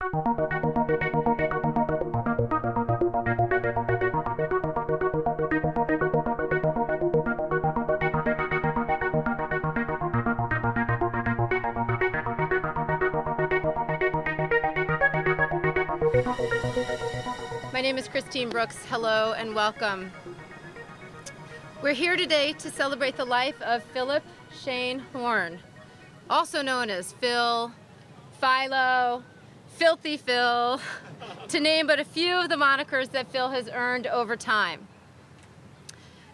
My name is Christine Brooks. Hello and welcome. We're here today to celebrate the life of Philip Shane Horne, also known as Phil, Philo, Filthy Phil, to name but a few of the monikers that Phil has earned over time.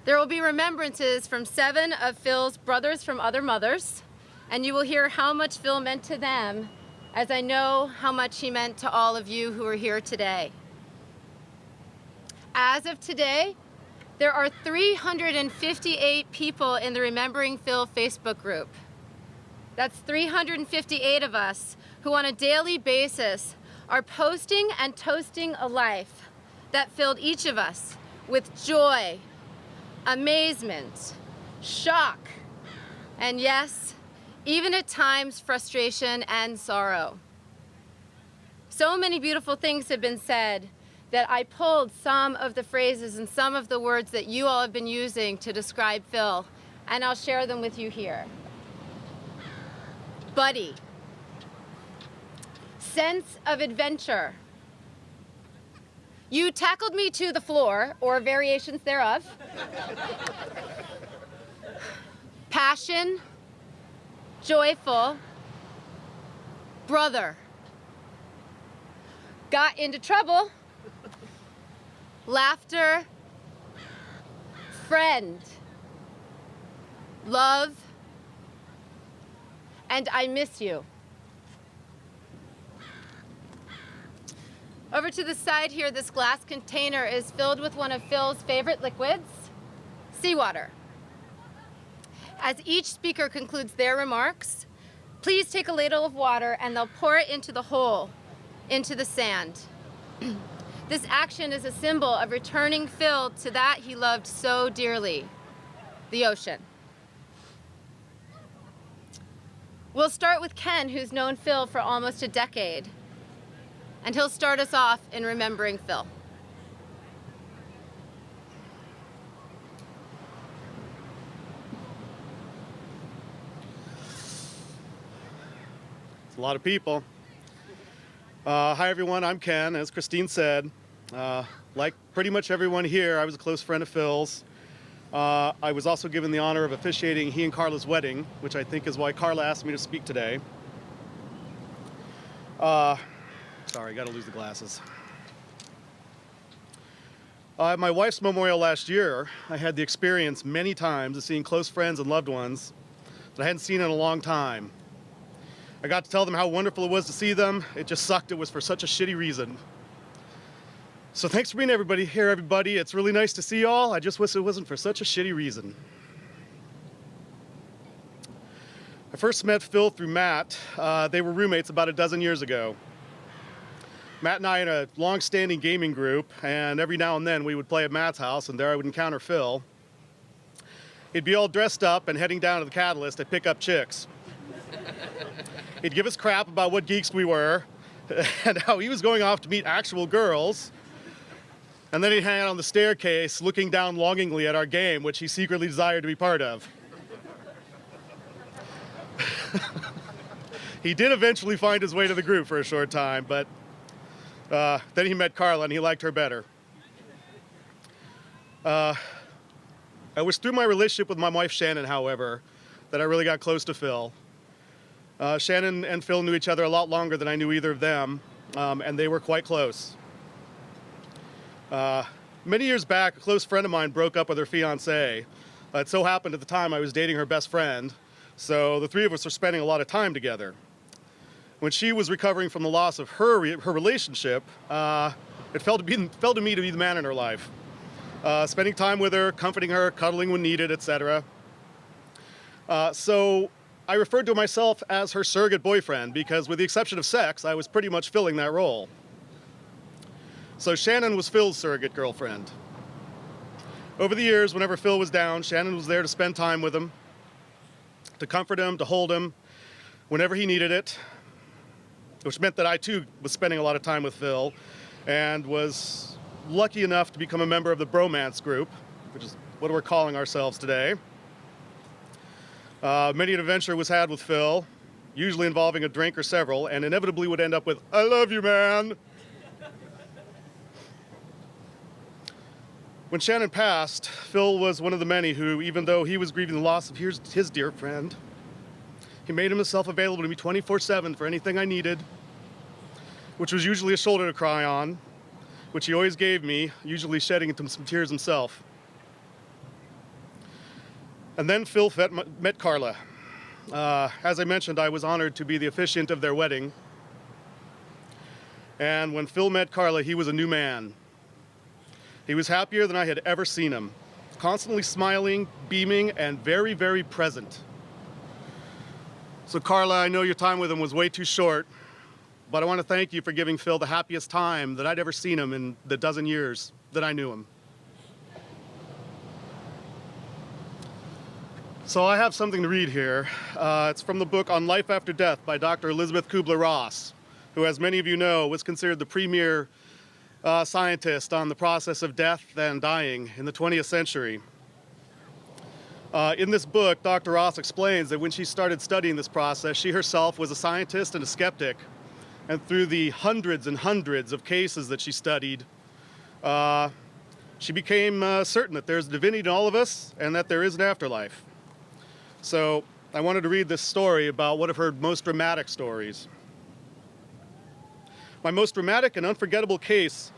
There will be remembrances from 7 of Phil's brothers from other mothers, and you will hear how much Phil meant to them, as I know how much he meant to all of you who are here today. As of today, there are 358 people in the Remembering Phil Facebook group. That's 358 of us who on a daily basis are posting and toasting a life that filled each of us with joy, amazement, shock, and yes, even at times frustration and sorrow. So many beautiful things have been said that I pulled some of the phrases and some of the words that you all have been using to describe Phil, and I'll share them with you here. Buddy. Sense of adventure. You tackled me to the floor, or variations thereof. Passion. Joyful. Brother. Got into trouble. Laughter, friend, love, and I miss you. Over to the side here, this glass container is filled with one of Phil's favorite liquids, seawater. As each speaker concludes their remarks, please take a ladle of water and they'll pour it into the hole, into the sand. This action is a symbol of returning Phil to that he loved so dearly, the ocean. We'll start with Ken, who's known Phil for almost a decade, and he'll start us off in remembering Phil. It's a lot of people. Hi everyone, I'm Ken. As Christine said, like pretty much everyone here, I was a close friend of Phil's. I was also given the honor of officiating he and Carla's wedding, which I think is why Carla asked me to speak today. Sorry, gotta lose the glasses. At my wife's memorial last year, I had the experience many times of seeing close friends and loved ones that I hadn't seen in a long time. I got to tell them how wonderful it was to see them. It just sucked. It was for such a shitty reason. So thanks for being here, everybody. It's really nice to see y'all. I just wish it wasn't for such a shitty reason. I first met Phil through Matt. They were roommates about a dozen years ago. Matt and I had a long-standing gaming group, and every now and then we would play at Matt's house, and there I would encounter Phil. He'd be all dressed up and heading down to the Catalyst to pick up chicks. He'd give us crap about what geeks we were and how he was going off to meet actual girls. And then he'd hang out on the staircase looking down longingly at our game, which he secretly desired to be part of. He did eventually find his way to the group for a short time, but then he met Carla and he liked her better. It was through my relationship with my wife Shannon, however, that I really got close to Phil. Shannon and Phil knew each other a lot longer than I knew either of them, and they were quite close. Many years back, a close friend of mine broke up with her fiancé. It so happened at the time I was dating her best friend, so the three of us were spending a lot of time together. When she was recovering from the loss of her relationship, it fell to me to be the man in her life. Spending time with her, comforting her, cuddling when needed, etc. So I referred to myself as her surrogate boyfriend because, with the exception of sex, I was pretty much filling that role. So Shannon was Phil's surrogate girlfriend. Over the years, whenever Phil was down, Shannon was there to spend time with him, to comfort him, to hold him, whenever he needed it. which meant that I too was spending a lot of time with Phil and was lucky enough to become a member of the bromance group, which is what we're calling ourselves today. Many an adventure was had with Phil, usually involving a drink or several, and inevitably would end up with, "I love you, man." When Shannon passed, Phil was one of the many who, even though he was grieving the loss of his dear friend, he made himself available to me 24/7 for anything I needed, which was usually a shoulder to cry on, which he always gave me, usually shedding into some tears himself. And then Phil met Carla. As I mentioned, I was honored to be the officiant of their wedding. And when Phil met Carla, he was a new man. He was happier than I had ever seen him, constantly smiling, beaming, and very, very present. So Carla, I know your time with him was way too short, but I want to thank you for giving Phil the happiest time that I'd ever seen him in the dozen years that I knew him. So I have something to read here. It's from the book On Life After Death by Dr. Elizabeth Kubler-Ross, who, as many of you know, was considered the premier scientist on the process of death and dying in the 20th century. In this book, Dr. Ross explains that when she started studying this process, she herself was a scientist and a skeptic. And through the hundreds and hundreds of cases that she studied, she became certain that there's divinity in all of us and that there is an afterlife. So I wanted to read this story about one of her most dramatic stories. My most dramatic and unforgettable case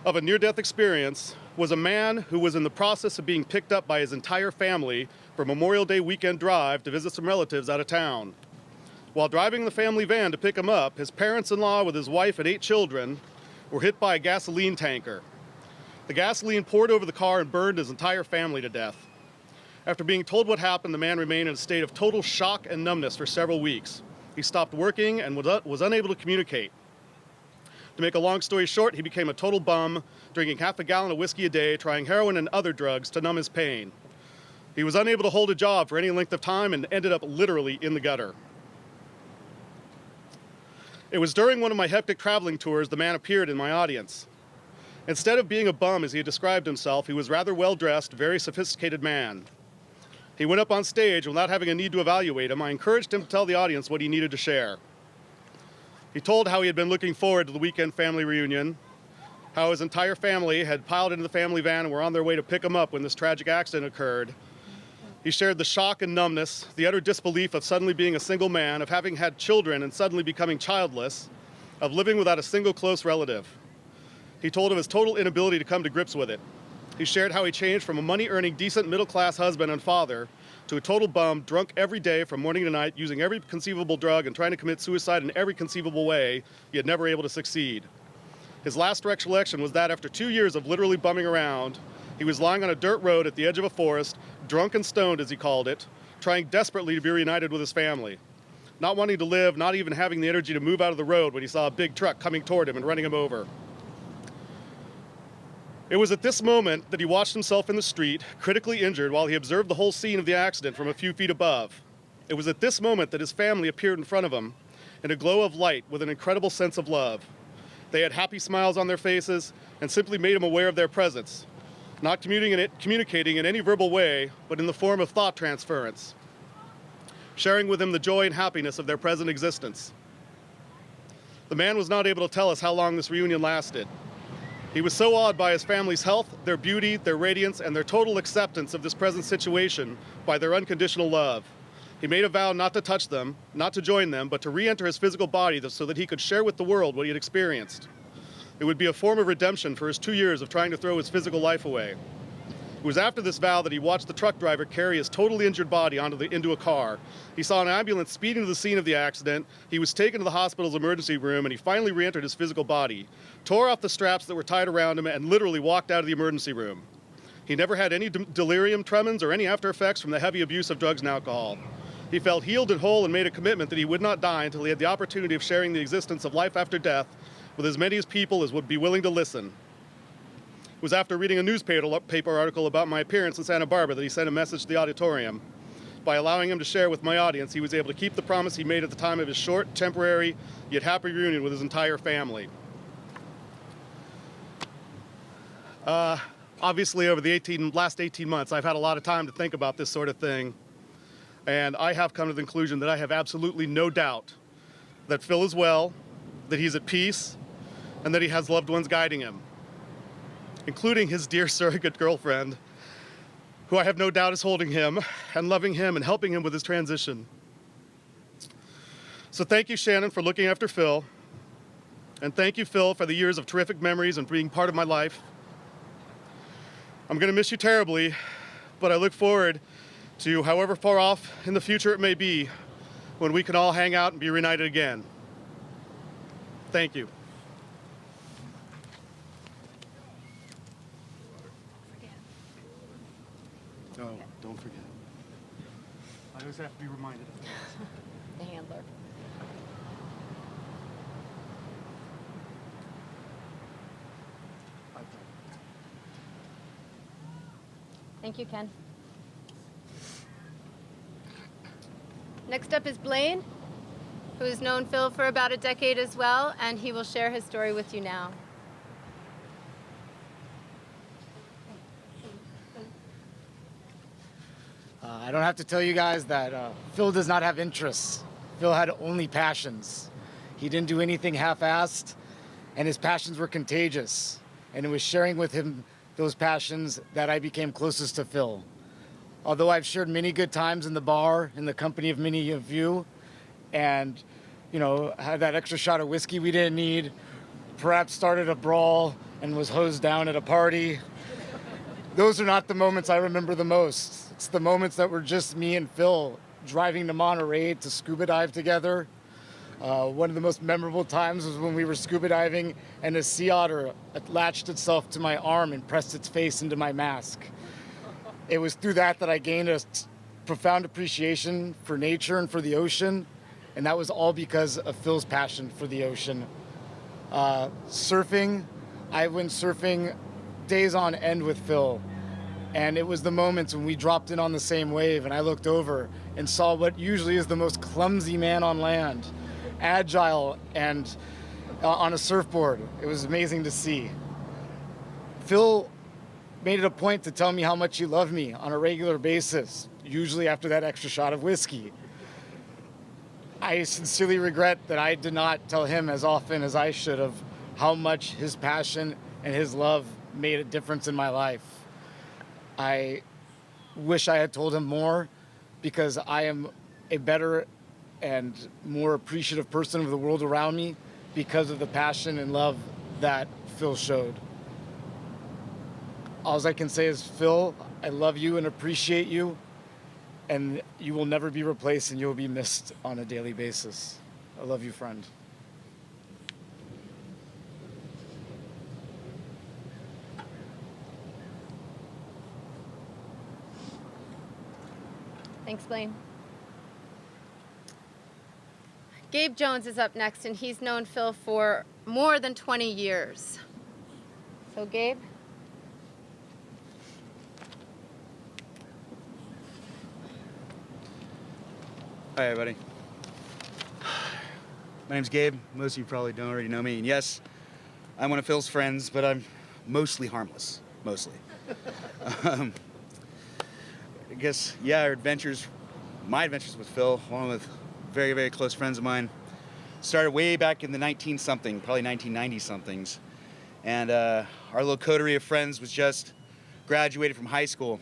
of a near-death experience was a man who was in the process of being picked up by his entire family for Memorial Day weekend drive to visit some relatives out of town. While driving the family van to pick him up, his parents-in-law with his wife and 8 children were hit by a gasoline tanker. The gasoline poured over the car and burned his entire family to death. After being told what happened, the man remained in a state of total shock and numbness for several weeks. He stopped working and was unable to communicate. To make a long story short, he became a total bum, drinking half a gallon of whiskey a day, trying heroin and other drugs to numb his pain. He was unable to hold a job for any length of time and ended up literally in the gutter. It was during one of my hectic traveling tours the man appeared in my audience. Instead of being a bum as he had described himself, he was a rather well-dressed, very sophisticated man. He went up on stage, and without having a need to evaluate him, I encouraged him to tell the audience what he needed to share. He told how he had been looking forward to the weekend family reunion, how his entire family had piled into the family van and were on their way to pick him up when this tragic accident occurred. He shared the shock and numbness, the utter disbelief of suddenly being a single man, of having had children and suddenly becoming childless, of living without a single close relative. He told of his total inability to come to grips with it. He shared how he changed from a money-earning, decent middle-class husband and father to a total bum, drunk every day from morning to night, using every conceivable drug and trying to commit suicide in every conceivable way, yet never able to succeed. His last recollection was that after 2 years of literally bumming around, he was lying on a dirt road at the edge of a forest, drunk and stoned, as he called it, trying desperately to be reunited with his family. Not wanting to live, not even having the energy to move out of the road when he saw a big truck coming toward him and running him over. It was at this moment that he watched himself in the street, critically injured, while he observed the whole scene of the accident from a few feet above. It was at this moment that his family appeared in front of him in a glow of light with an incredible sense of love. They had happy smiles on their faces and simply made him aware of their presence, not communicating in any verbal way, but in the form of thought transference, sharing with him the joy and happiness of their present existence. The man was not able to tell us how long this reunion lasted. He was so awed by his family's health, their beauty, their radiance, and their total acceptance of this present situation by their unconditional love. He made a vow not to touch them, not to join them, but to re-enter his physical body so that he could share with the world what he had experienced. It would be a form of redemption for his 2 years of trying to throw his physical life away. It was after this vow that he watched the truck driver carry his totally injured body into a car. He saw an ambulance speeding to the scene of the accident. He was taken to the hospital's emergency room, and he finally re-entered his physical body, tore off the straps that were tied around him, and literally walked out of the emergency room. He never had any delirium tremens or any after effects from the heavy abuse of drugs and alcohol. He felt healed and whole and made a commitment that he would not die until he had the opportunity of sharing the existence of life after death with as many people as would be willing to listen. It was after reading a newspaper article about my appearance in Santa Barbara that he sent a message to the auditorium. by allowing him to share with my audience, he was able to keep the promise he made at the time of his short, temporary, yet happy reunion with his entire family. Obviously, over the last 18 months, I've had a lot of time to think about this sort of thing, and I have come to the conclusion that I have absolutely no doubt that Phil is well, that he's at peace, and that he has loved ones guiding him, including his dear surrogate girlfriend, who I have no doubt is holding him and loving him and helping him with his transition. So thank you, Shannon, for looking after Phil, and thank you, Phil, for the years of terrific memories and being part of my life. I'm going to miss you terribly, but I look forward to however far off in the future it may be when we can all hang out and be reunited again. Thank you. Oh, don't forget. I always have to be reminded of things. The handler. Thank you, Ken. Next up is Blaine, who has known Phil for about a decade as well, and he will share his story with you now. I don't have to tell you guys that Phil does not have interests. Phil had only passions. He didn't do anything half-assed, and his passions were contagious. And it was sharing with him those passions that I became closest to Phil. Although I've shared many good times in the bar, in the company of many of you, and, you know, had that extra shot of whiskey we didn't need, perhaps started a brawl and was hosed down at a party. Those are not the moments I remember the most. It's the moments that were just me and Phil driving to Monterey to scuba dive together. One of the most memorable times was when we were scuba diving and a sea otter latched itself to my arm and pressed its face into my mask. It was through that I gained a profound appreciation for nature and for the ocean, and that was all because of Phil's passion for the ocean. Surfing, I went surfing days on end with Phil, and it was the moments when we dropped in on the same wave and I looked over and saw what usually is the most clumsy man on land, agile and on a surfboard. It was amazing to see. Phil made it a point to tell me how much he loved me on a regular basis, usually after that extra shot of whiskey. I sincerely regret that I did not tell him as often as I should have how much his passion and his love made a difference in my life. I wish I had told him more, because I am a better and more appreciative person of the world around me because of the passion and love that Phil showed. All I can say is, Phil, I love you and appreciate you, and you will never be replaced and you'll be missed on a daily basis. I love you, friend. Thanks, Blaine. Gabe Jones is up next, and he's known Phil for more than 20 years. So, Gabe? Hi, everybody. My name's Gabe. Most of you probably don't already know me. And yes, I'm one of Phil's friends, but I'm mostly harmless. Mostly. I guess, yeah, my adventures with Phil, along with very, very close friends of mine, started way back in the 19-something, probably 1990-somethings. And our little coterie of friends was just graduated from high school.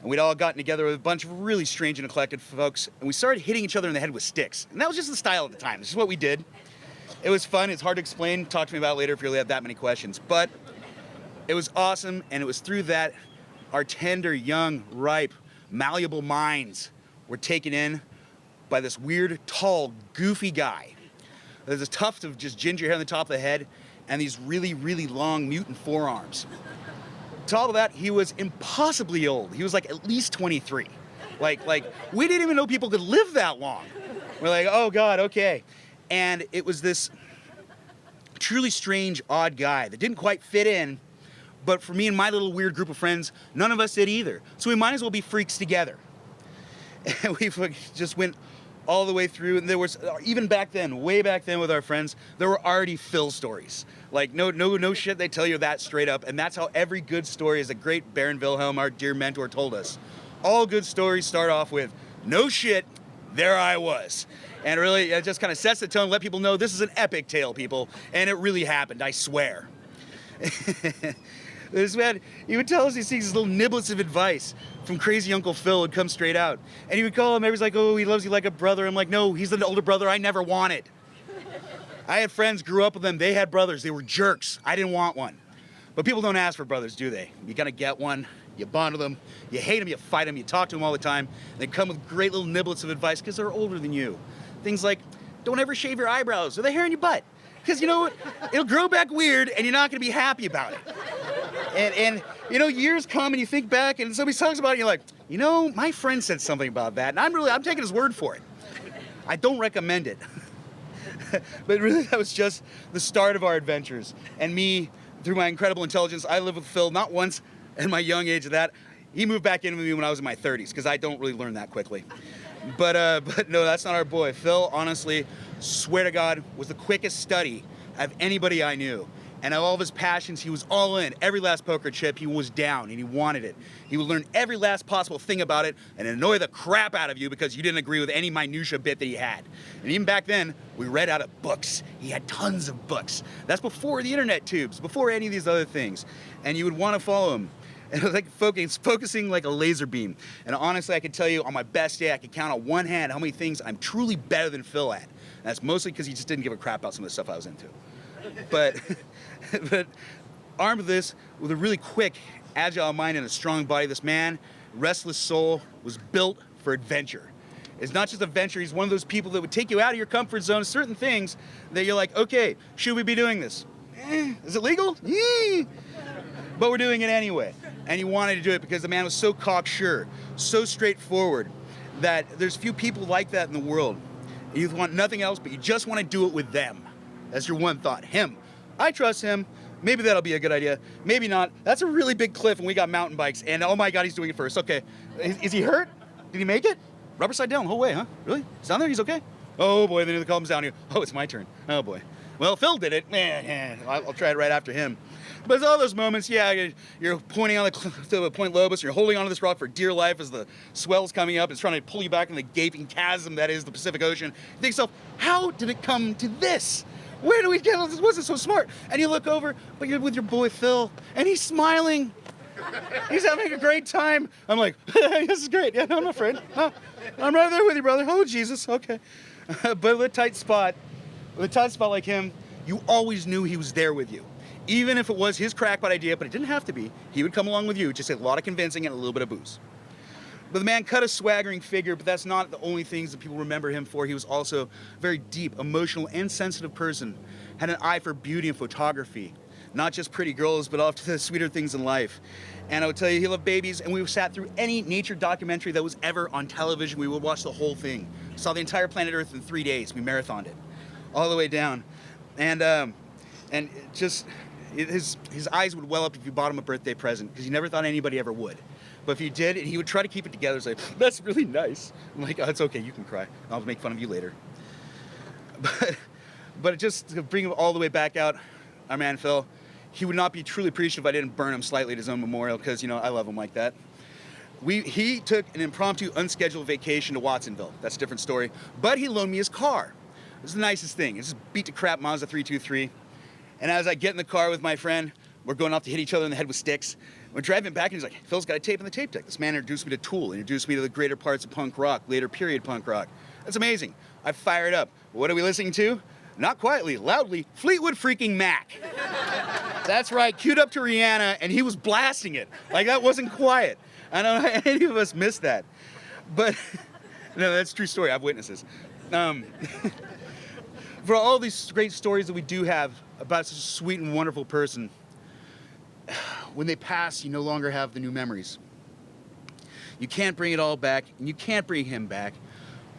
And we'd all gotten together with a bunch of really strange and eclectic folks, and we started hitting each other in the head with sticks. And that was just the style at the time. This is what we did. It was fun. It's hard to explain. Talk to me about it later if you really have that many questions. But it was awesome, and it was through that our tender, young, ripe, malleable minds were taken in by this weird, tall, goofy guy. There's a tuft of just ginger hair on the top of the head and these really, really long mutant forearms. To all of that, he was impossibly old. He was like at least 23. Like we didn't even know people could live that long. We're like, oh God, okay. And it was this truly strange, odd guy that didn't quite fit in, but for me and my little weird group of friends, none of us did either. So we might as well be freaks together. And we just went all the way through, and there was, even back then, way back then with our friends, there were already Phil stories. Like, no shit, they tell you that straight up, and that's how every good story, as a great Baron Wilhelm, our dear mentor, told us. All good stories start off with, no shit, there I was. And really, it just kind of sets the tone, let people know this is an epic tale, people, and it really happened, I swear. This man, he would tell us these little niblets of advice from crazy Uncle Phil would come straight out. And he would call him, everybody's like, oh, he loves you like a brother. I'm like, no, he's the older brother I never wanted. I had friends, grew up with them, they had brothers, they were jerks. I didn't want one. But people don't ask for brothers, do they? You gotta get one, you bond with them, you hate them, you fight them, you talk to them all the time. They come with great little niblets of advice because they're older than you. Things like, don't ever shave your eyebrows or the hair in your butt. Because you know what? It'll grow back weird and you're not gonna be happy about it. And you know, years come and you think back and somebody talks about it and you're like, you know, my friend said something about that and I'm taking his word for it. I don't recommend it. But really that was just the start of our adventures. And me, through my incredible intelligence, I lived with Phil not once in my young age of that. He moved back in with me when I was in my 30s because I don't really learn that quickly. But no, that's not our boy. Phil, honestly, swear to God, was the quickest study of anybody I knew. And of all of his passions, he was all in. Every last poker chip, he was down and he wanted it. He would learn every last possible thing about it and annoy the crap out of you because you didn't agree with any minutia bit that he had. And even back then, we read out of books. He had tons of books. That's before the internet tubes, before any of these other things. And you would want to follow him. And it was like focusing like a laser beam. And honestly, I can tell you on my best day, I could count on one hand how many things I'm truly better than Phil at. And that's mostly because he just didn't give a crap about some of the stuff I was into. But armed with this, with a really quick, agile mind and a strong body, this man, restless soul, was built for adventure. It's not just adventure, he's one of those people that would take you out of your comfort zone, certain things that you're like, okay, should we be doing this? Is it legal? But we're doing it anyway. And he wanted to do it because the man was so cocksure, so straightforward, that there's few people like that in the world. You want nothing else, but you just want to do it with them. That's your one thought. Him. I trust him. Maybe that'll be a good idea. Maybe not. That's a really big cliff and we got mountain bikes. And oh my God, he's doing it first. Okay. Is he hurt? Did he make it? Rubber side down the whole way, huh? Really? He's down there? He's okay? Oh boy, then the comes down here. Oh, it's my turn. Oh boy. Well, Phil did it. I'll try it right after him. But it's all those moments, yeah, you're pointing on the cliff to Point Lobos, you're holding onto this rock for dear life as the swell's coming up, it's trying to pull you back in the gaping chasm that is the Pacific Ocean. You think to yourself, how did it come to this? Where do we get this? Wasn't so smart? And you look over, but you're with your boy Phil, and he's smiling. He's having a great time. I'm like, this is great. Yeah, no, I'm not afraid. No, I'm right there with you, brother. Oh, Jesus, okay. But with a tight spot like him, you always knew he was there with you. Even if it was his crackpot idea, but it didn't have to be, he would come along with you, just a lot of convincing and a little bit of booze. But the man cut a swaggering figure, but that's not the only things that people remember him for. He was also a very deep, emotional, and sensitive person. Had an eye for beauty and photography. Not just pretty girls, but often the sweeter things in life. And I would tell you, he loved babies, and we sat through any nature documentary that was ever on television. We would watch the whole thing. Saw the entire planet Earth in 3 days. We marathoned it, all the way down. And just, his eyes would well up if you bought him a birthday present, because he never thought anybody ever would. But if you did, and he would try to keep it together, say, that's really nice. I'm like, oh, it's okay, you can cry. I'll make fun of you later. But just to bring him all the way back out, our man Phil, he would not be truly appreciative if I didn't burn him slightly at his own memorial, because, you know, I love him like that. He took an impromptu, unscheduled vacation to Watsonville. That's a different story. But he loaned me his car. It was the nicest thing. It's just beat to crap Mazda 323. And as I get in the car with my friend, we're going off to hit each other in the head with sticks. We're driving back, and he's like, Phil's got a tape on the tape deck. This man introduced me to Tool, introduced me to the greater parts of punk rock, later period punk rock. That's amazing. I fire it up. What are we listening to? Not quietly, loudly, Fleetwood freaking Mac. That's right, queued up to Rihanna, and he was blasting it. Like, that wasn't quiet. I don't know how any of us missed that. But, no, that's a true story. I have witnesses. For all these great stories that we do have about such a sweet and wonderful person, when they pass, you no longer have the new memories. You can't bring it all back, and you can't bring him back.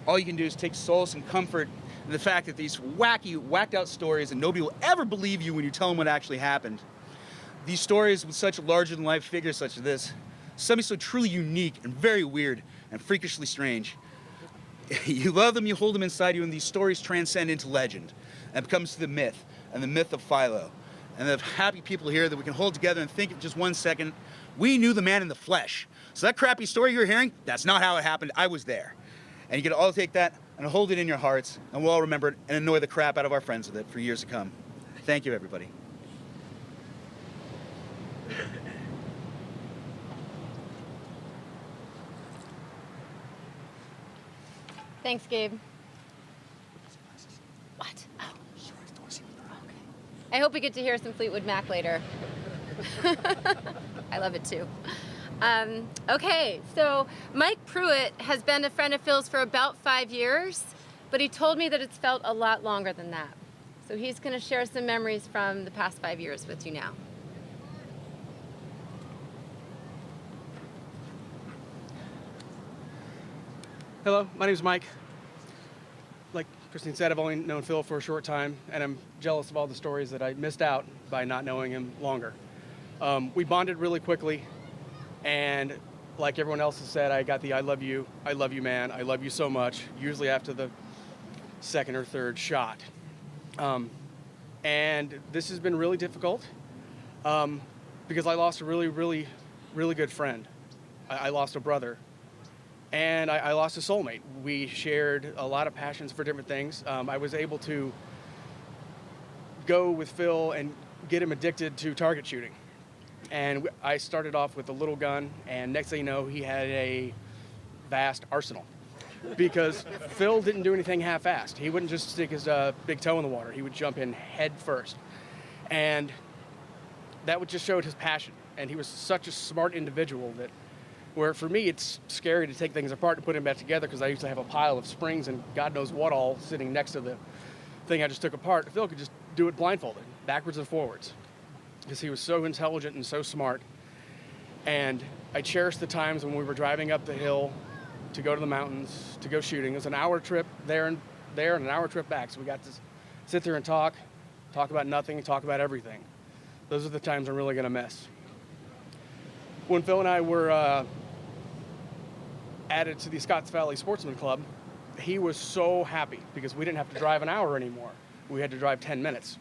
All you can do is take solace and comfort in the fact that these wacky, whacked out stories, and nobody will ever believe you when you tell them what actually happened. These stories with such larger than life figures such as this, something so truly unique and very weird, and freakishly strange. You love them, you hold them inside you, and these stories transcend into legend and becomes the myth, and the myth of Philo. And the happy people here that we can hold together and think of just 1 second, we knew the man in the flesh. So that crappy story you're hearing, that's not how it happened. I was there. And you can all take that and hold it in your hearts, and we'll all remember it and annoy the crap out of our friends with it for years to come. Thank you, everybody. Thanks, Gabe. What? Oh. Okay. I hope we get to hear some Fleetwood Mac later. I love it too. Okay, so Mike Pruitt has been a friend of Phil's for about 5 years, but he told me that it's felt a lot longer than that. So he's going to share some memories from the past 5 years with you now. Hello, my name's Mike. Like Christine said, I've only known Phil for a short time, and I'm jealous of all the stories that I missed out by not knowing him longer. We bonded really quickly, and like everyone else has said, I got the I love you man, I love you so much, usually after the second or third shot. And this has been really difficult because I lost a really good friend. I lost a brother. And I lost a soulmate. We shared a lot of passions for different things. I was able to go with Phil and get him addicted to target shooting. And I started off with a little gun, and next thing you know, he had a vast arsenal. Because Phil didn't do anything half-assed. He wouldn't just stick his big toe in the water. He would jump in head first. And that would just showed his passion. And he was such a smart individual that where for me, it's scary to take things apart and put them back together because I used to have a pile of springs and God knows what all sitting next to the thing I just took apart. Phil could just do it blindfolded, backwards and forwards, because he was so intelligent and so smart. And I cherished the times when we were driving up the hill to go to the mountains, to go shooting. It was an hour trip there and an hour trip back. So we got to sit there and talk about nothing, talk about everything. Those are the times I'm really going to miss. When Phil and I were added to the Scotts Valley Sportsman Club, he was so happy because we didn't have to drive an hour anymore. We had to drive 10 minutes.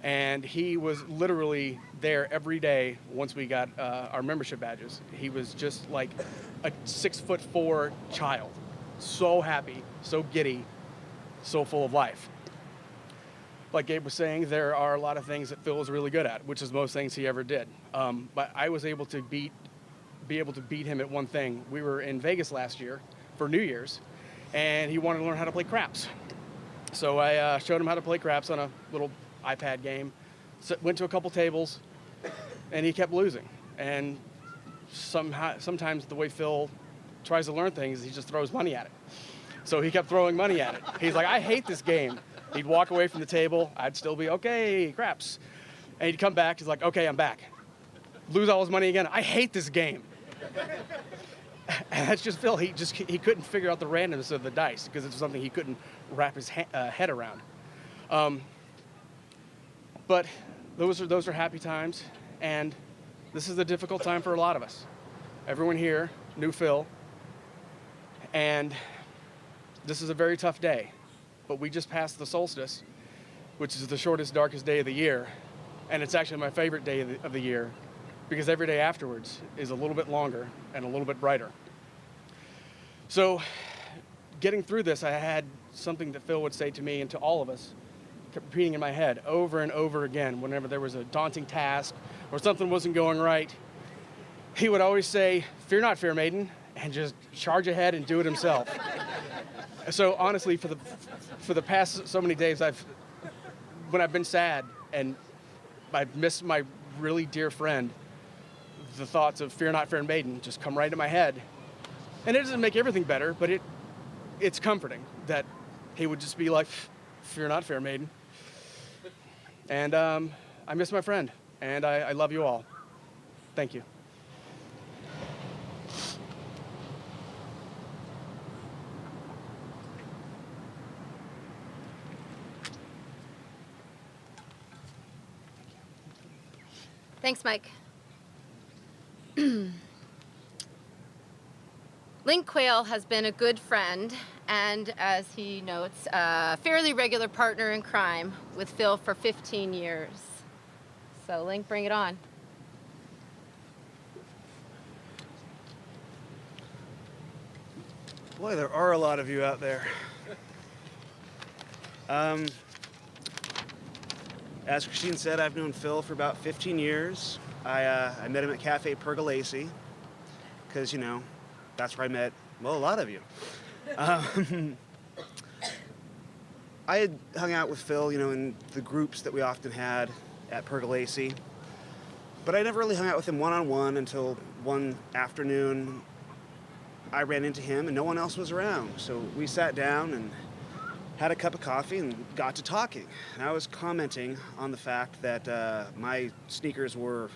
And he was literally there every day once we got our membership badges. He was just like a 6'4" child. So happy, so giddy, so full of life. Like Gabe was saying, there are a lot of things that Phil is really good at, which is most things he ever did. But I was able to be able to beat him at one thing. We were in Vegas last year for New Year's, and he wanted to learn how to play craps. So I showed him how to play craps on a little iPad game. So went to a couple tables, and he kept losing. And sometimes the way Phil tries to learn things, he just throws money at it. So he kept throwing money at it. He's like, I hate this game. He'd walk away from the table. I'd still be, okay, craps. And he'd come back. He's like, okay, I'm back. Lose all his money again. I hate this game. And that's just Phil. He couldn't figure out the randomness of the dice because it's something he couldn't wrap his head around. But those are happy times, and this is a difficult time for a lot of us. Everyone here knew Phil, and this is a very tough day. But we just passed the solstice, which is the shortest, darkest day of the year, and it's actually my favorite day of the year because every day afterwards is a little bit longer and a little bit brighter. So getting through this, I had something that Phil would say to me and to all of us, kept repeating in my head over and over again whenever there was a daunting task or something wasn't going right. He would always say, "Fear not, fair maiden," and just charge ahead and do it himself. So honestly, for the past so many days, when I've been sad and I've missed my really dear friend, the thoughts of "Fear not, fair maiden" just come right to my head. And it doesn't make everything better, but it's comforting that he would just be like, "Fear not, fair maiden." And I miss my friend, and I love you all. Thank you. Thanks, Mike. Link Quayle has been a good friend and, as he notes, a fairly regular partner in crime with Phil for 15 years. So Link, bring it on. Boy, there are a lot of you out there. As Christine said, I've known Phil for about 15 years. I met him at Cafe Pergolesi, because, you know, that's where I met, well, a lot of you. I had hung out with Phil, you know, in the groups that we often had at Pergolesi, but I never really hung out with him one-on-one until one afternoon I ran into him and no one else was around. So we sat down and had a cup of coffee and got to talking. And I was commenting on the fact that my sneakers were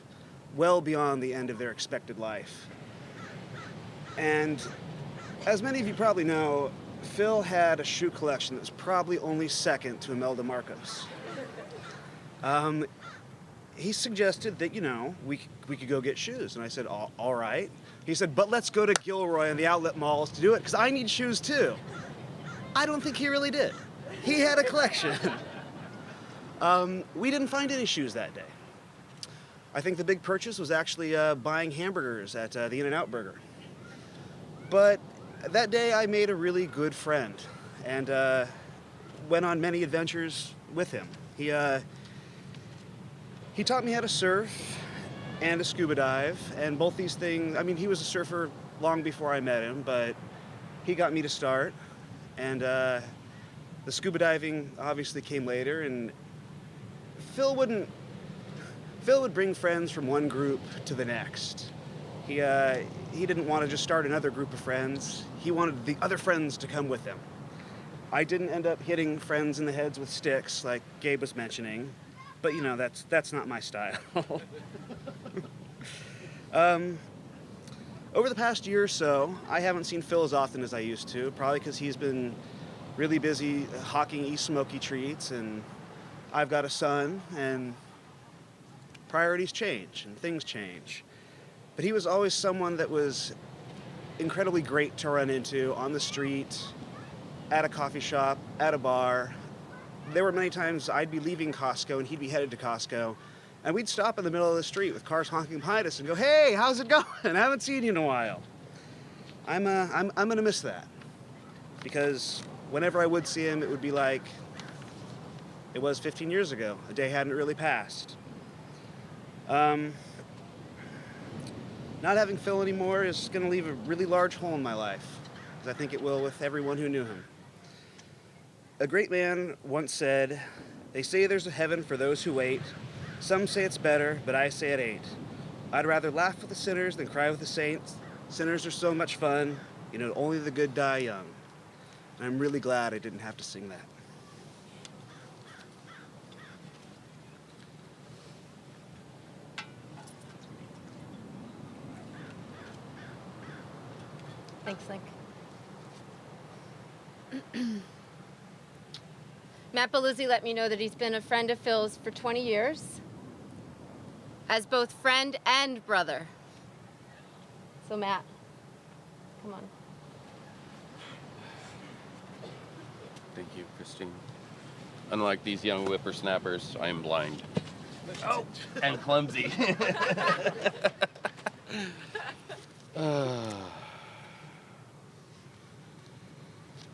well beyond the end of their expected life. And as many of you probably know, Phil had a shoe collection that was probably only second to Imelda Marcos. He suggested that, you know, we could go get shoes. And I said, all right. He said, but let's go to Gilroy and the outlet malls to do it, because I need shoes too. I don't think he really did. He had a collection. We didn't find any shoes that day. I think the big purchase was actually buying hamburgers at the In-N-Out Burger. But that day I made a really good friend and went on many adventures with him. He taught me how to surf and to scuba dive, and both these things, I mean, he was a surfer long before I met him, but he got me to start. And the scuba diving obviously came later, and Phil would bring friends from one group to the next. He didn't want to just start another group of friends. He wanted the other friends to come with him. I didn't end up hitting friends in the heads with sticks like Gabe was mentioning, but you know, that's not my style. Over the past year or so, I haven't seen Phil as often as I used to, probably because he's been really busy hawking East Smoky treats, and I've got a son, and priorities change, and things change. But he was always someone that was incredibly great to run into on the street, at a coffee shop, at a bar. There were many times I'd be leaving Costco and he'd be headed to Costco, and we'd stop in the middle of the street with cars honking behind us and go, "Hey, how's it going? I haven't seen you in a while." I'm gonna miss that, because whenever I would see him, it would be like it was 15 years ago. A day hadn't really passed. Not having Phil anymore is gonna leave a really large hole in my life, as I think it will with everyone who knew him. A great man once said, "They say there's a heaven for those who wait. Some say it's better, but I say it ain't. I'd rather laugh with the sinners than cry with the saints. Sinners are so much fun. You know, only the good die young." And I'm really glad I didn't have to sing that. Thanks, Link. Matt Belluzzi let me know that he's been a friend of Phil's for 20 years, as both friend and brother. So Matt, come on. Thank you, Christine. Unlike these young whippersnappers, I am blind. Oh, and clumsy.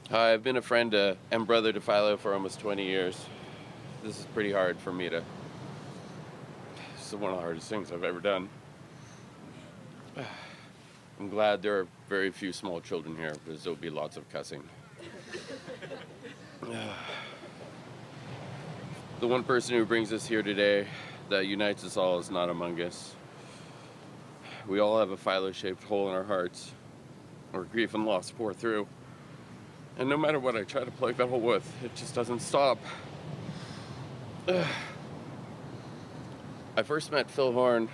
I've been a friend and brother to Philo for almost 20 years. This is pretty hard for me to... This is one of the hardest things I've ever done. I'm glad there are very few small children here, because there'll be lots of cussing. The one person who brings us here today, that unites us all, is not among us. We all have a Philo-shaped hole in our hearts, where grief and loss pour through. And no matter what I try to plug that hole with, it just doesn't stop. I first met Phil Horne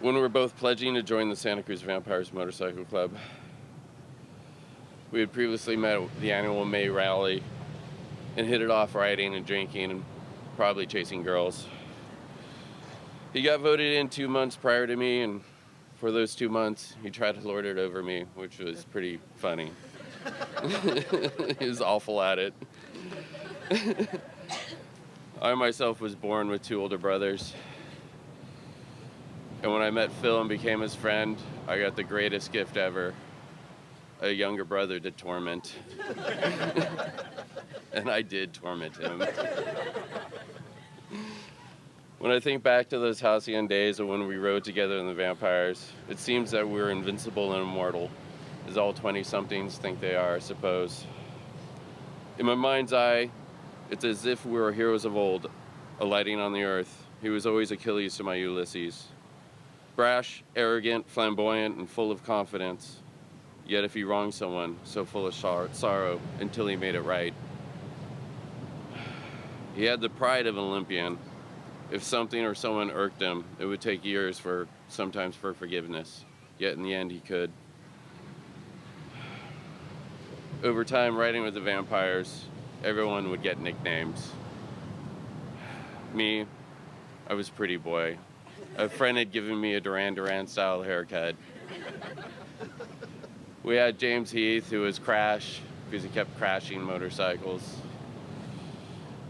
when we were both pledging to join the Santa Cruz Vampires Motorcycle Club. We had previously met at the annual May rally and hit it off riding and drinking and probably chasing girls. He got voted in 2 months prior to me, and For those 2 months, he tried to lord it over me, which was pretty funny. He was awful at it. I myself was born with 2 older brothers. And when I met Phil and became his friend, I got the greatest gift ever, a younger brother to torment. And I did torment him. When I think back to those halcyon days of when we rode together in the Vampires, it seems that we're invincible and immortal, as all 20-somethings think they are, I suppose. In my mind's eye, it's as if we were heroes of old, alighting on the earth. He was always Achilles to my Ulysses. Brash, arrogant, flamboyant, and full of confidence. Yet if he wronged someone, so full of sorrow until he made it right. He had the pride of an Olympian. If something or someone irked him, it would take years sometimes for forgiveness. Yet in the end, he could. Over time, riding with the Vampires, everyone would get nicknames. Me, I was Pretty Boy. A friend had given me a Duran Duran style haircut. We had James Heath, who was Crash, because he kept crashing motorcycles.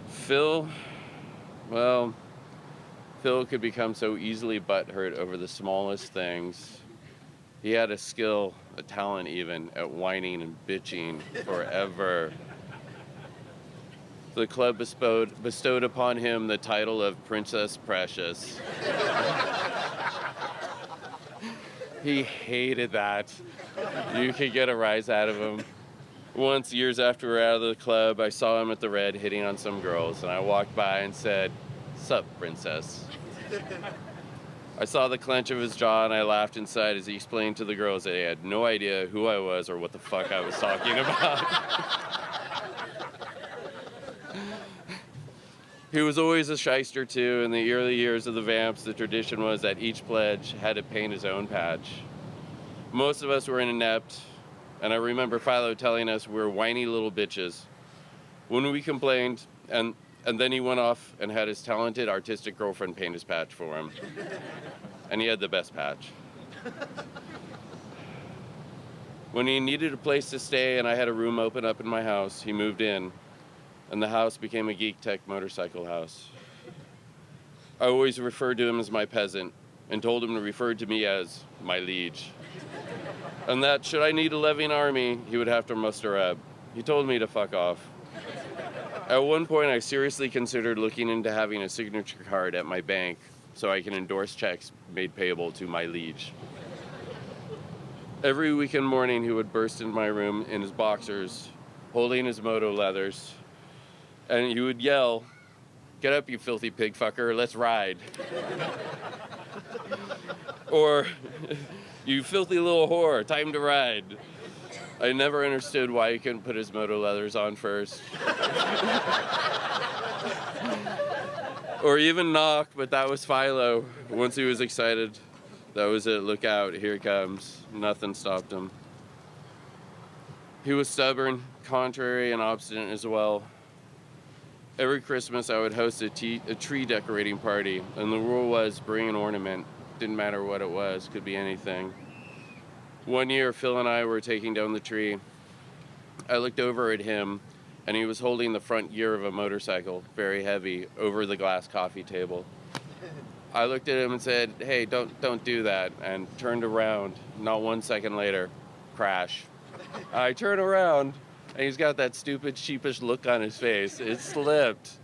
Phil, well, Phil could become so easily butthurt over the smallest things. He had a skill, a talent even, at whining and bitching forever. The club bestowed upon him the title of Princess Precious. He hated that. You could get a rise out of him. Once, years after we were out of the club, I saw him at the Red hitting on some girls, and I walked by and said, "Sup, princess?" I saw the clench of his jaw, and I laughed inside as he explained to the girls that he had no idea who I was or what the fuck I was talking about. He was always a shyster, too. In the early years of the Vamps, the tradition was that each pledge had to paint his own patch. Most of us were inept, and I remember Philo telling us we were whiny little bitches. When we complained, and then he went off and had his talented artistic girlfriend paint his patch for him. And he had the best patch. When he needed a place to stay and I had a room open up in my house, he moved in, and the house became a Geek Tech motorcycle house. I always referred to him as my peasant and told him to refer to me as my liege. And that should I need a levying army, he would have to muster up. He told me to fuck off. At one point, I seriously considered looking into having a signature card at my bank so I can endorse checks made payable to my liege. Every weekend morning, he would burst into my room in his boxers, holding his moto leathers, and he would yell, "Get up, you filthy pig fucker, let's ride." Or, "You filthy little whore, time to ride." I never understood why he couldn't put his moto leathers on first. Or even knock, but that was Philo. Once he was excited, that was it. Look out, here he comes. Nothing stopped him. He was stubborn, contrary, and obstinate as well. Every Christmas, I would host a tree decorating party, and the rule was bring an ornament. Didn't matter what it was, could be anything. One year, Phil and I were taking down the tree. I looked over at him, and he was holding the front gear of a motorcycle, very heavy, over the glass coffee table. I looked at him and said, "Hey, don't do that," and turned around. Not 1 second later, crash. I turn around, and he's got that stupid, sheepish look on his face. It slipped.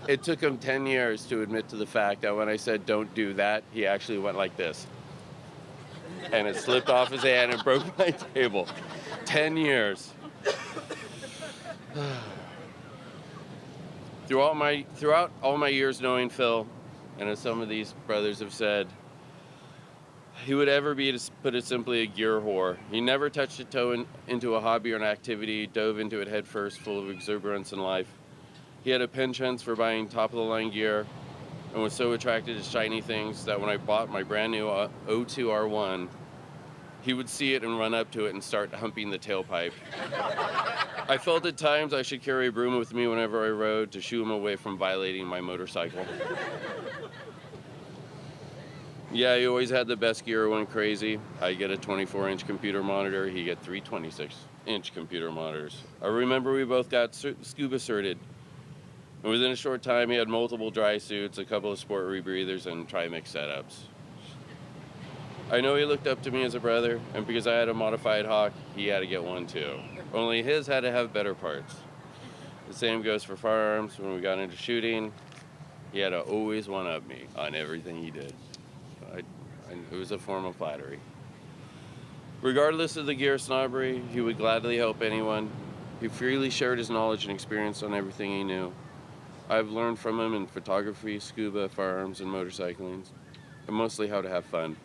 It took him 10 years to admit to the fact that when I said, "Don't do that," he actually went like this. And it slipped off his hand and broke my table. 10 years. Throughout all my years knowing Phil, and as some of these brothers have said, he would ever be, to put it simply, a gear whore. He never touched a toe into a hobby or an activity, dove into it headfirst, full of exuberance and life. He had a penchant for buying top-of-the-line gear, and was so attracted to shiny things that when I bought my brand new 02 R1, he would see it and run up to it and start humping the tailpipe. I felt at times I should carry a broom with me whenever I rode to shoo him away from violating my motorcycle. Yeah, he always had the best gear, went crazy. I get a 24-inch computer monitor, he get three 26-inch computer monitors. I remember we both got scuba certed. And within a short time, he had multiple dry suits, a couple of sport rebreathers, and trimix setups. I know he looked up to me as a brother, and because I had a modified Hawk, he had to get one too. Only his had to have better parts. The same goes for firearms. When we got into shooting, he had to always one-up me on everything he did. It was a form of flattery. Regardless of the gear snobbery, he would gladly help anyone. He freely shared his knowledge and experience on everything he knew. I've learned from him in photography, scuba, firearms, and motorcycling, and mostly how to have fun.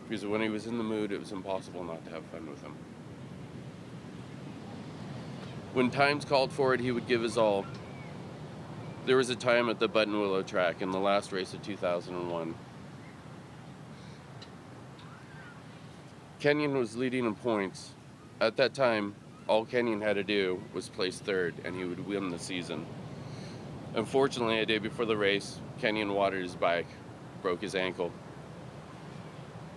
Because when he was in the mood, it was impossible not to have fun with him. When times called for it, he would give his all. There was a time at the Button Willow track in the last race of 2001. Kenyon was leading in points. At that time, all Kenyon had to do was place third, and he would win the season. Unfortunately, a day before the race, Kenyon watered his bike, broke his ankle.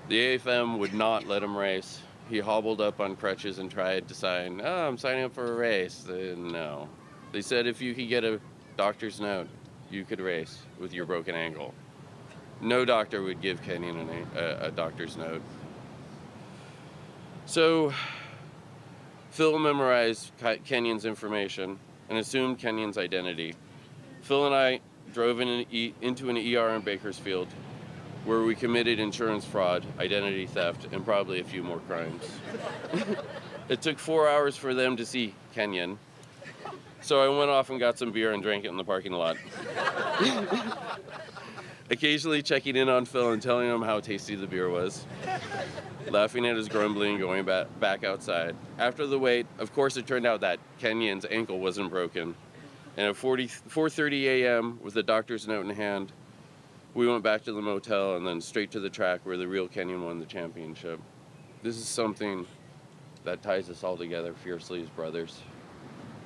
The AFM would not let him race. He hobbled up on crutches and tried to sign, "Oh, I'm signing up for a race." No. They said if you could get a doctor's note, you could race with your broken ankle. No doctor would give Kenyon a doctor's note. So, Phil memorized Kenyon's information and assumed Kenyon's identity. Phil and I drove into an ER in Bakersfield, where we committed insurance fraud, identity theft, and probably a few more crimes. It took 4 hours for them to see Kenyon, so I went off and got some beer and drank it in the parking lot. Occasionally checking in on Phil and telling him how tasty the beer was. Laughing at his grumbling, going back outside. After the wait, of course it turned out that Kenyon's ankle wasn't broken. And at 4:30 a.m., with the doctor's note in hand, we went back to the motel and then straight to the track where the real Kenyon won the championship. This is something that ties us all together fiercely as brothers.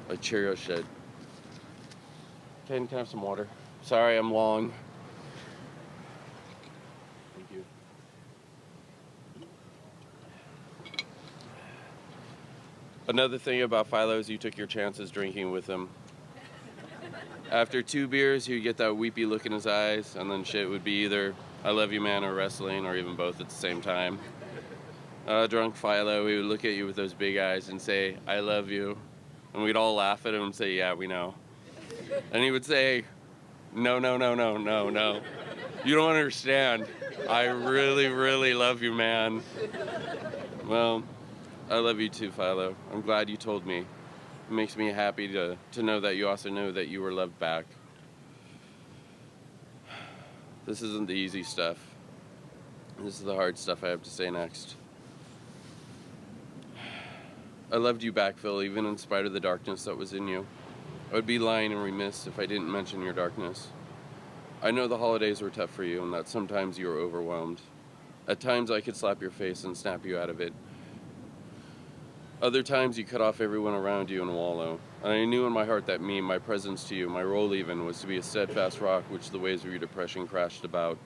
Like Cheerio shit. Ken, can I have some water? Sorry, I'm long. Thank you. Another thing about Philo is you took your chances drinking with him. After 2 beers, he would get that weepy look in his eyes, and then shit would be either "I love you, man," or wrestling, or even both at the same time. Drunk Philo, he would look at you with those big eyes and say, "I love you." And we'd all laugh at him and say, "Yeah, we know." And he would say, "No, no, no, no, no, no. You don't understand. I really, really love you, man." Well, I love you too, Philo. I'm glad you told me. It makes me happy to know that you also know that you were loved back. This isn't the easy stuff. This is the hard stuff I have to say next. I loved you back, Phil, even in spite of the darkness that was in you. I would be lying and remiss if I didn't mention your darkness. I know the holidays were tough for you and that sometimes you were overwhelmed. At times I could slap your face and snap you out of it. Other times you cut off everyone around you and wallow. And I knew in my heart that me, my presence to you, my role even, was to be a steadfast rock which the waves of your depression crashed about.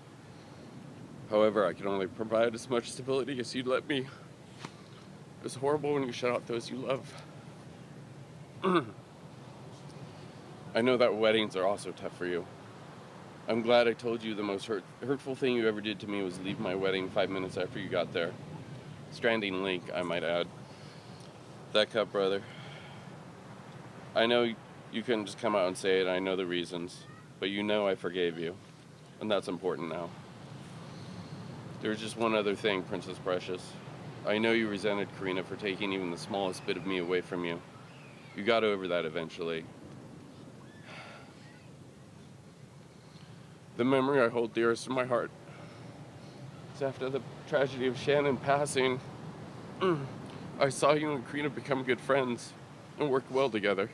However, I could only provide as much stability as you'd let me. It was horrible when you shut out those you love. I know that weddings are also tough for you. I'm glad I told you the most hurtful thing you ever did to me was leave my wedding 5 minutes after you got there. Stranding link, I might add. That cup, brother. I know you couldn't just come out and say it, I know the reasons, but you know I forgave you, and that's important now. There's just one other thing, Princess Precious. I know you resented Karina for taking even the smallest bit of me away from you. You got over that eventually. The memory I hold dearest in my heart is after the tragedy of Shannon passing, I saw you and Karina become good friends and work well together.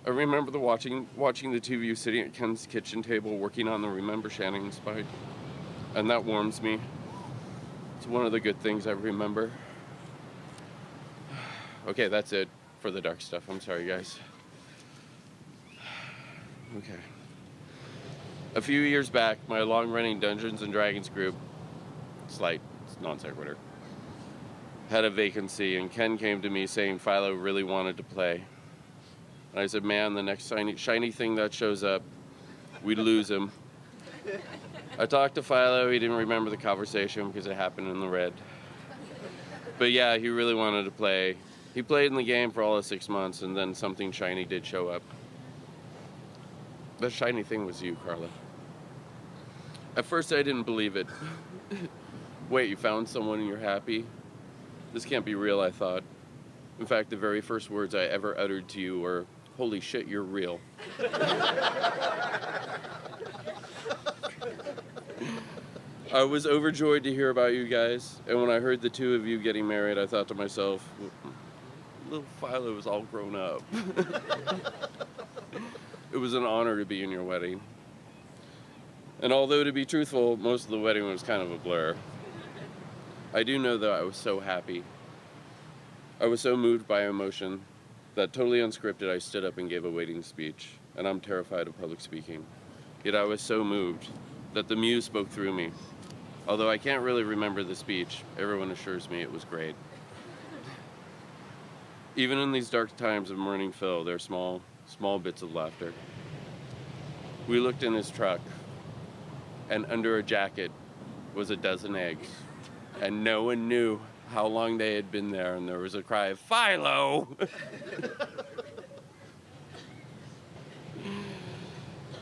I remember watching the two of you sitting at Ken's kitchen table working on the Remember Shannon's bike, and that warms me. It's one of the good things I remember. Okay, that's it for the dark stuff. I'm sorry, guys. Okay. A few years back, my long-running Dungeons & Dragons group, slight non sequitur, had a vacancy, and Ken came to me saying Philo really wanted to play. And I said, man, the next shiny thing that shows up, we'd lose him. I talked to Philo. He didn't remember the conversation because it happened in the red. But yeah, he really wanted to play. He played in the game for all of 6 months, and then something shiny did show up. The shiny thing was you, Carla. At first, I didn't believe it. Wait, you found someone and you're happy? This can't be real, I thought. In fact, the very first words I ever uttered to you were, holy shit, you're real. I was overjoyed to hear about you guys, and when I heard the two of you getting married, I thought to myself, little Philo is all grown up. It was an honor to be in your wedding. And although, to be truthful, most of the wedding was kind of a blur, I do know that I was so happy. I was so moved by emotion that, totally unscripted, I stood up and gave a wedding speech, and I'm terrified of public speaking. Yet I was so moved that the muse spoke through me. Although I can't really remember the speech, everyone assures me it was great. Even in these dark times of mourning Phil, there are small bits of laughter. We looked in his truck, and under a jacket was a dozen eggs, and no one knew how long they had been there, and there was a cry of, Philo!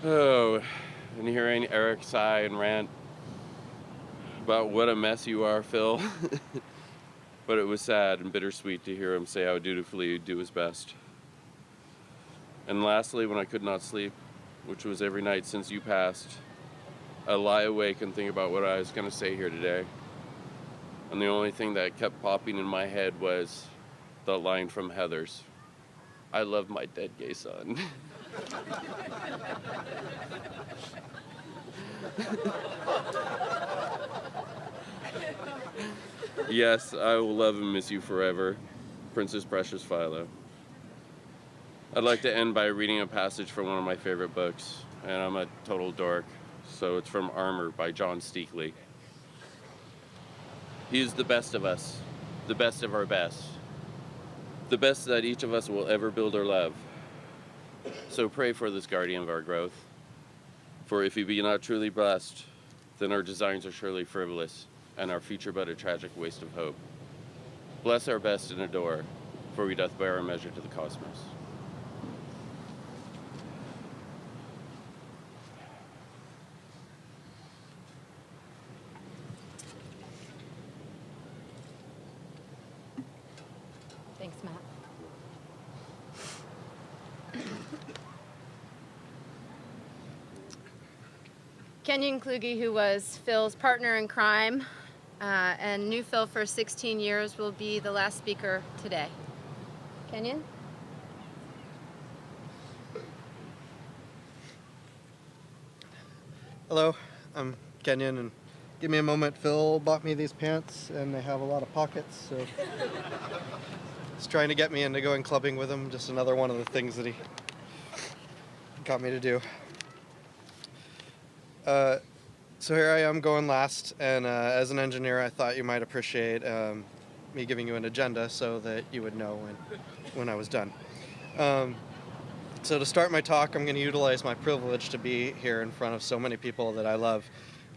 Oh, and hearing Eric sigh and rant about what a mess you are, Phil. But it was sad and bittersweet to hear him say how dutifully he'd do his best. And lastly, when I could not sleep, which was every night since you passed, I lie awake and think about what I was going to say here today. And the only thing that kept popping in my head was the line from Heather's, I love my dead gay son. Yes, I will love and miss you forever, Princess Precious Philo. I'd like to end by reading a passage from one of my favorite books, and I'm a total dork, so it's from Armor by John Steakley. He is the best of us, the best of our best, the best that each of us will ever build or love. So pray for this guardian of our growth, for if he be not truly blessed, then our designs are surely frivolous, and our future but a tragic waste of hope. Bless our best and adore, for we doth bear our measure to the cosmos. Thanks, Matt. Kenyon Kluge, who was Phil's partner in crime and knew Phil for 16 years, will be the last speaker today. Kenyon? Hello, I'm Kenyon, and give me a moment. Phil bought me these pants, and they have a lot of pockets, so he's trying to get me into going clubbing with him. Just another one of the things that he got me to do. So here I am going last, and as an engineer, I thought you might appreciate me giving you an agenda so that you would know when I was done. So to start my talk, I'm going to utilize my privilege to be here in front of so many people that I love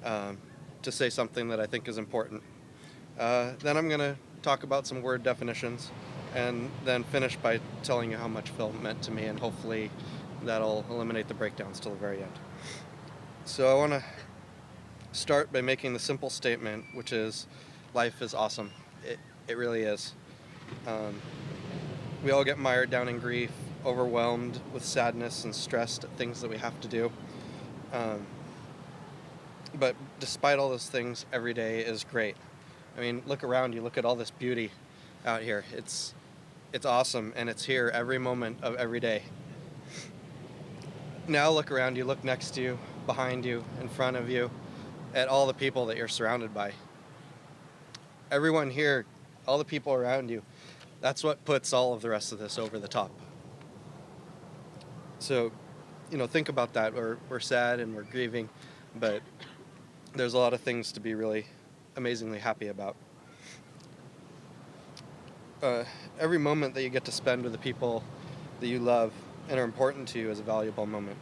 to say something that I think is important. Then I'm going to talk about some word definitions, and then finish by telling you how much Phil meant to me, and hopefully that'll eliminate the breakdowns till the very end. So I want to start by making the simple statement, which is life is awesome. It really is. We all get mired down in grief, overwhelmed with sadness and stressed at things that we have to do. But despite all those things, every day is great. I mean, look around you, look at all this beauty out here. It's awesome, and it's here every moment of every day. Now look around you, look next to you, behind you, in front of you, at all the people that you're surrounded by. Everyone here, all the people around you, that's what puts all of the rest of this over the top. So think about that. We're sad and we're grieving, but there's a lot of things to be really amazingly happy about. Every moment that you get to spend with the people that you love and are important to you is a valuable moment.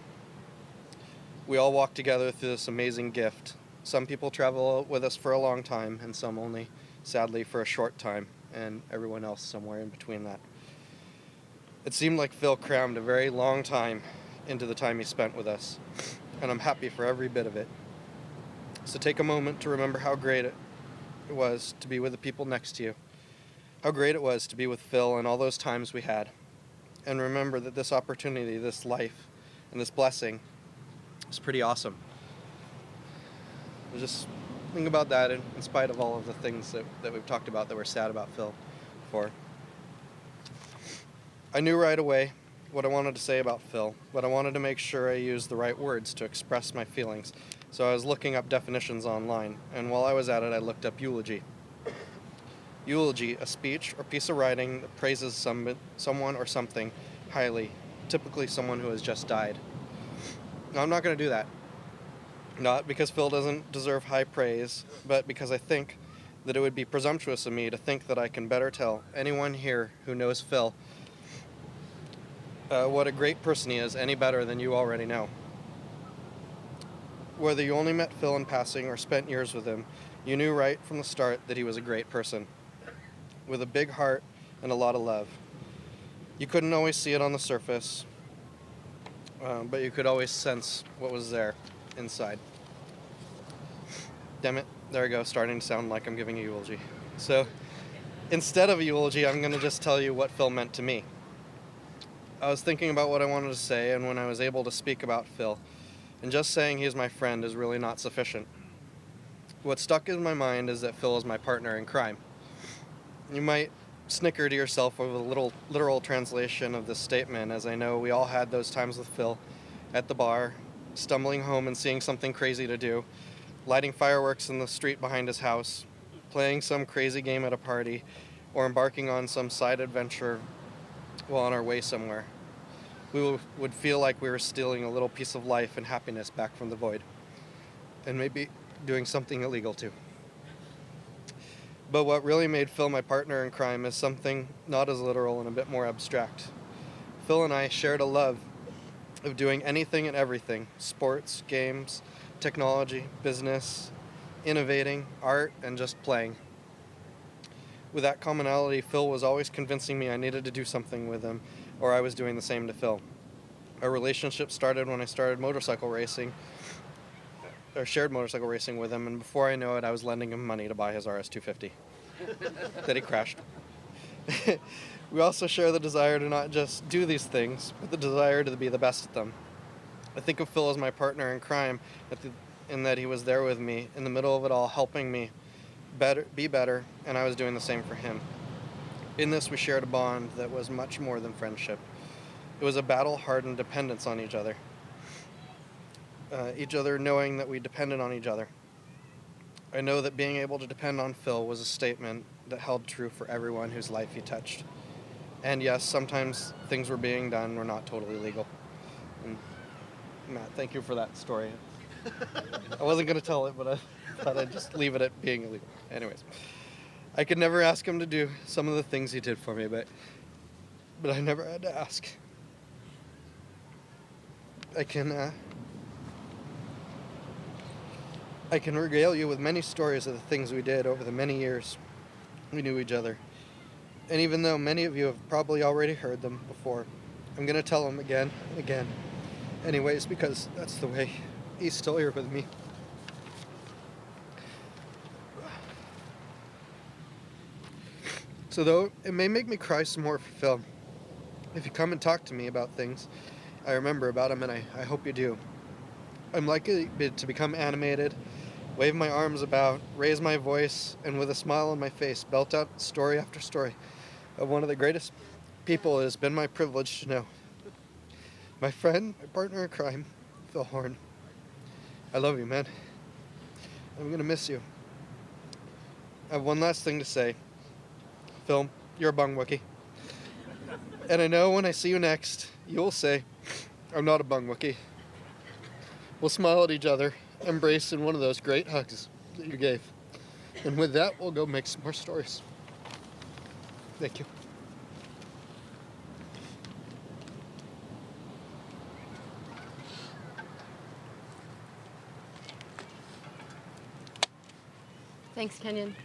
We all walk together through this amazing gift. Some people travel with us for a long time, and some only, sadly, for a short time, and everyone else somewhere in between that. It seemed like Phil crammed a very long time into the time he spent with us, and I'm happy for every bit of it. So take a moment to remember how great it was to be with the people next to you, how great it was to be with Phil and all those times we had, and remember that this opportunity, this life, and this blessing is pretty awesome. Just think about that in spite of all of the things that we've talked about that we're sad about Phil for. I knew right away what I wanted to say about Phil, but I wanted to make sure I used the right words to express my feelings. So I was looking up definitions online, and while I was at it, I looked up eulogy. Eulogy, a speech or piece of writing that praises someone or something highly, typically someone who has just died. Now, I'm not going to do that. Not because Phil doesn't deserve high praise, but because I think that it would be presumptuous of me to think that I can better tell anyone here who knows Phil what a great person he is any better than you already know. Whether you only met Phil in passing or spent years with him, you knew right from the start that he was a great person, with a big heart and a lot of love. You couldn't always see it on the surface, but you could always sense what was there inside. Damn it, there I go, starting to sound like I'm giving a eulogy. So instead of a eulogy, I'm going to just tell you what Phil meant to me. I was thinking about what I wanted to say, and when I was able to speak about Phil, and just saying he's my friend is really not sufficient. What stuck in my mind is that Phil is my partner in crime. You might snicker to yourself over the little literal translation of this statement, as I know we all had those times with Phil at the bar, stumbling home and seeing something crazy to do, lighting fireworks in the street behind his house, playing some crazy game at a party, or embarking on some side adventure while on our way somewhere. We would feel like we were stealing a little piece of life and happiness back from the void, and maybe doing something illegal too. But what really made Phil my partner in crime is something not as literal and a bit more abstract. Phil and I shared a love of doing anything and everything: sports, games, technology, business, innovating, art, and just playing. With that commonality, Phil was always convincing me I needed to do something with him, or I was doing the same to Phil. Our relationship started when I started motorcycle racing, or shared motorcycle racing with him, and before I know it, I was lending him money to buy his RS250 that he crashed. We also share the desire to not just do these things, but the desire to be the best at them. I think of Phil as my partner in crime, in that he was there with me in the middle of it all, helping me be better, and I was doing the same for him. In this, we shared a bond that was much more than friendship. It was a battle-hardened dependence on each other knowing that we depended on each other. I know that being able to depend on Phil was a statement that held true for everyone whose life he touched. And yes, sometimes things were being done were not totally legal. And Matt, thank you for that story. I wasn't going to tell it, but I thought I'd just leave it at being illegal. Anyways, I could never ask him to do some of the things he did for me, but I never had to ask. I can regale you with many stories of the things we did over the many years we knew each other. And even though many of you have probably already heard them before, I'm going to tell them again and again. Anyways, because that's the way he's still here with me. So though it may make me cry some more for Phil, if you come and talk to me about things I remember about him, and I hope you do, I'm likely to become animated, wave my arms about, raise my voice, and with a smile on my face, belt out story after story of one of the greatest people it has been my privilege to know. My friend, my partner in crime, Phil Horne. I love you, man. I'm going to miss you. I have one last thing to say. Phil, you're a bung Wookie. And I know when I see you next, you'll say, I'm not a bung Wookie. We'll smile at each other, embrace in one of those great hugs that you gave. And with that, we'll go make some more stories. Thank you. Thanks, Kenyon.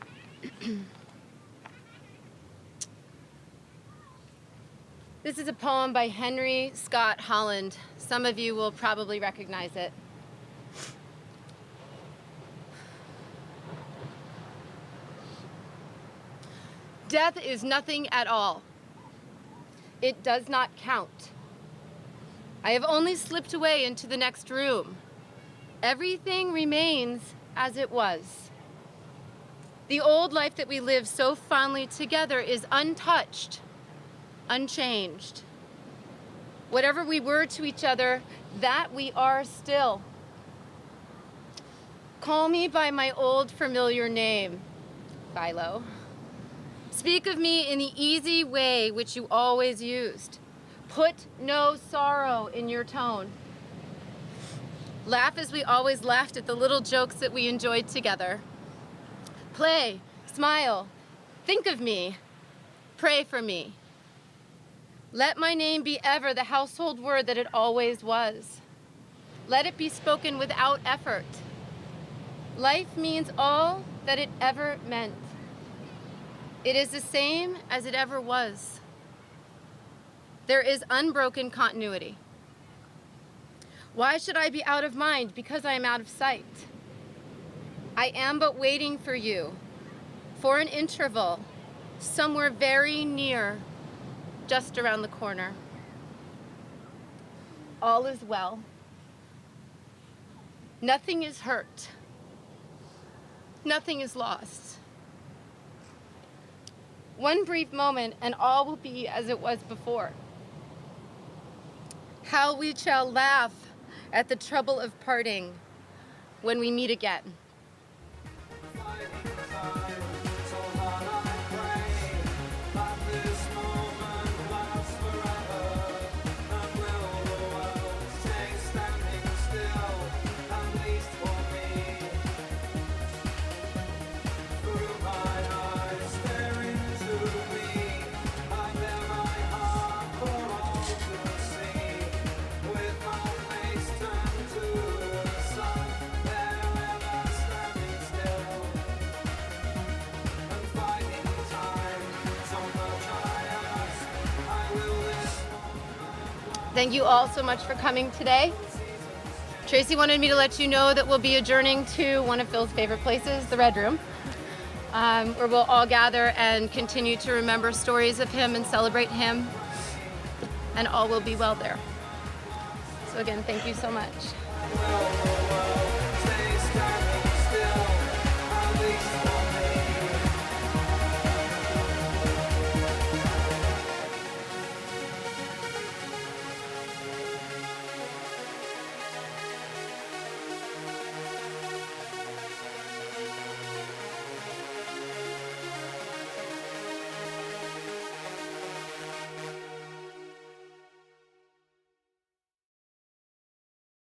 This is a poem by Henry Scott Holland. Some of you will probably recognize it. Death is nothing at all. It does not count. I have only slipped away into the next room. Everything remains as it was. The old life that we live so fondly together is untouched, unchanged. Whatever we were to each other, that we are still. Call me by my old familiar name, Philo. Speak of me in the easy way which you always used. Put no sorrow in your tone. Laugh as we always laughed at the little jokes that we enjoyed together. Play, smile, think of me, pray for me. Let my name be ever the household word that it always was. Let it be spoken without effort. Life means all that it ever meant. It is the same as it ever was. There is unbroken continuity. Why should I be out of mind because I am out of sight? I am but waiting for you, for an interval, somewhere very near, just around the corner. All is well. Nothing is hurt. Nothing is lost. One brief moment and all will be as it was before. How we shall laugh at the trouble of parting when we meet again. Thank you all so much for coming today. Tracy wanted me to let you know that we'll be adjourning to one of Phil's favorite places, the Red Room, where we'll all gather and continue to remember stories of him and celebrate him, and all will be well there. So again, thank you so much.